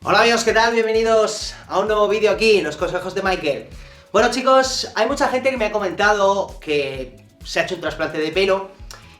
Hola amigos, ¿qué tal? Bienvenidos a un nuevo vídeo aquí en los consejos de Michael. Bueno chicos, hay mucha gente que me ha comentado que se ha hecho un trasplante de pelo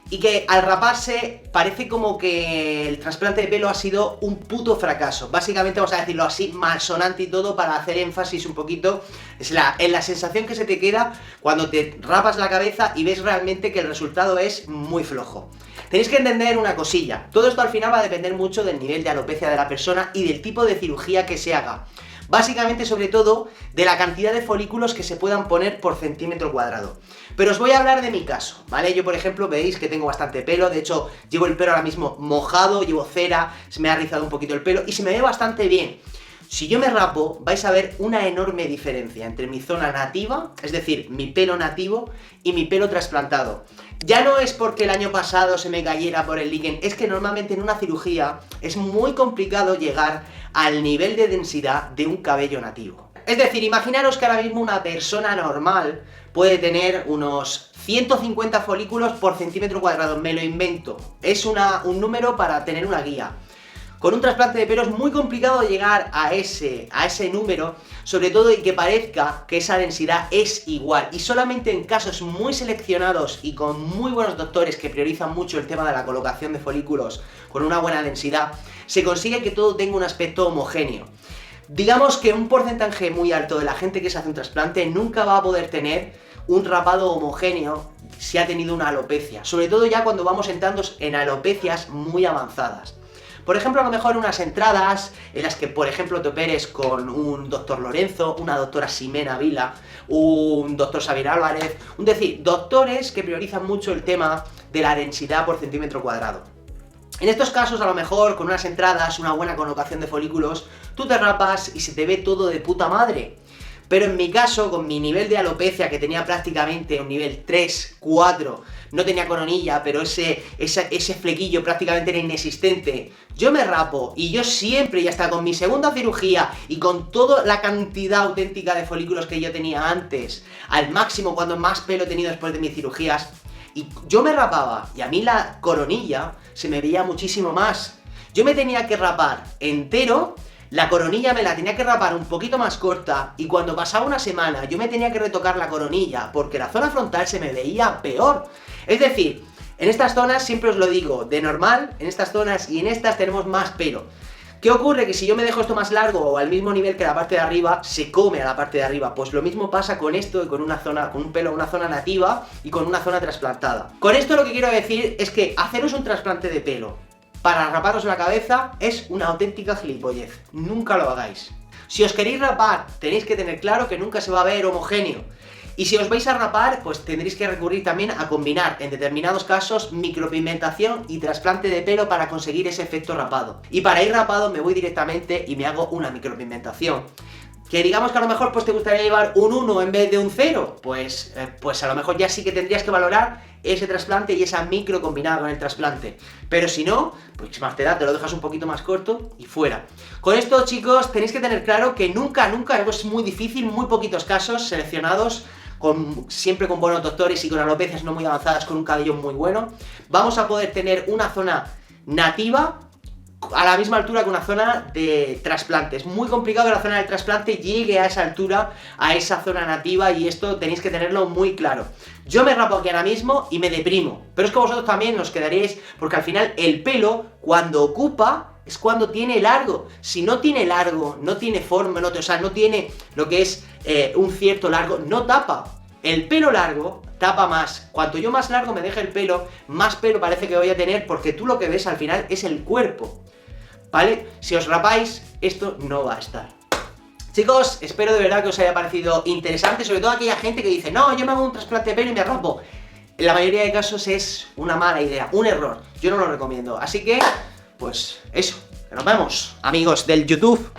y que al raparse parece como que el trasplante de pelo ha sido un puto fracaso. Básicamente, vamos a decirlo así, malsonante y todo, para hacer énfasis un poquito en la sensación que se te queda cuando te rapas la cabeza y ves realmente que el resultado es muy flojo. Tenéis que entender una cosilla, todo esto al final va a depender mucho del nivel de alopecia de la persona y del tipo de cirugía que se haga. Básicamente, sobre todo, de la cantidad de folículos que se puedan poner por centímetro cuadrado. Pero os voy a hablar de mi caso, ¿vale? Yo, por ejemplo, veis que tengo bastante pelo, de hecho, llevo el pelo ahora mismo mojado, llevo cera, se me ha rizado un poquito el pelo y se me ve bastante bien. Si yo me rapo, vais a ver una enorme diferencia entre mi zona nativa, es decir, mi pelo nativo, y mi pelo trasplantado. Ya no es porque el año pasado se me cayera por el líquen, es que normalmente en una cirugía es muy complicado llegar al nivel de densidad de un cabello nativo. Es decir, imaginaros que ahora mismo una persona normal puede tener unos 150 folículos por centímetro cuadrado, me lo invento. Es un número para tener una guía. Con un trasplante de pelo es muy complicado llegar a ese número, sobre todo y que parezca que esa densidad es igual. Y solamente en casos muy seleccionados y con muy buenos doctores que priorizan mucho el tema de la colocación de folículos con una buena densidad, se consigue que todo tenga un aspecto homogéneo. Digamos que un porcentaje muy alto de la gente que se hace un trasplante nunca va a poder tener un rapado homogéneo si ha tenido una alopecia, sobre todo ya cuando vamos entrando en alopecias muy avanzadas. Por ejemplo, a lo mejor unas entradas en las que, por ejemplo, te operes con un doctor Lorenzo, una doctora Ximena Vila, un doctor Xavier Álvarez, es decir, doctores que priorizan mucho el tema de la densidad por centímetro cuadrado. En estos casos, a lo mejor, con unas entradas, una buena colocación de folículos, tú te rapas y se te ve todo de puta madre. Pero en mi caso, con mi nivel de alopecia, que tenía prácticamente un nivel 3, 4, no tenía coronilla, pero ese flequillo prácticamente era inexistente, yo me rapo y yo siempre, y hasta con mi segunda cirugía y con toda la cantidad auténtica de folículos que yo tenía antes, al máximo cuando más pelo he tenido después de mis cirugías, y yo me rapaba y a mí la coronilla se me veía muchísimo más. Yo me tenía que rapar entero. La coronilla me la tenía que rapar un poquito más corta y cuando pasaba una semana yo me tenía que retocar la coronilla porque la zona frontal se me veía peor. Es decir, en estas zonas, siempre os lo digo, de normal, en estas zonas y en estas tenemos más pelo. ¿Qué ocurre? Que si yo me dejo esto más largo o al mismo nivel que la parte de arriba, se come a la parte de arriba. Pues lo mismo pasa con esto y con una zona, con un pelo, una zona nativa y con una zona trasplantada. Con esto lo que quiero decir es que haceros un trasplante de pelo para raparos la cabeza es una auténtica gilipollez. Nunca lo hagáis. Si os queréis rapar, tenéis que tener claro que nunca se va a ver homogéneo. Y si os vais a rapar, pues tendréis que recurrir también a combinar, en determinados casos, micropigmentación y trasplante de pelo para conseguir ese efecto rapado. Y para ir rapado me voy directamente y me hago una micropigmentación. Que digamos que a lo mejor pues te gustaría llevar un 1 en vez de un 0, pues a lo mejor ya sí que tendrías que valorar ese trasplante y esa micro combinada con el trasplante. Pero si no, pues más te da, te lo dejas un poquito más corto y fuera. Con esto, chicos, tenéis que tener claro que nunca, es muy difícil, muy poquitos casos seleccionados, siempre con buenos doctores y con alopecias no muy avanzadas, con un cabello muy bueno, vamos a poder tener una zona nativa a la misma altura que una zona de trasplante. Es muy complicado que la zona del trasplante llegue a esa altura, a esa zona nativa, y esto tenéis que tenerlo muy claro. Yo me rapo aquí ahora mismo y me deprimo, pero es que vosotros también os quedaréis, porque al final el pelo, cuando ocupa, es cuando tiene largo. Si no tiene largo, no tiene forma, o sea, no tiene lo que es un cierto largo, no tapa. El pelo largo tapa más. Cuanto yo más largo me deje el pelo, más pelo parece que voy a tener, porque tú lo que ves al final es el cuerpo, ¿vale? Si os rapáis, esto no va a estar. Chicos, espero de verdad que os haya parecido interesante, sobre todo aquella gente que dice, no, yo me hago un trasplante de pelo y me rapo. En la mayoría de casos es una mala idea, un error. Yo no lo recomiendo. Así que, pues eso, que nos vemos, amigos del YouTube.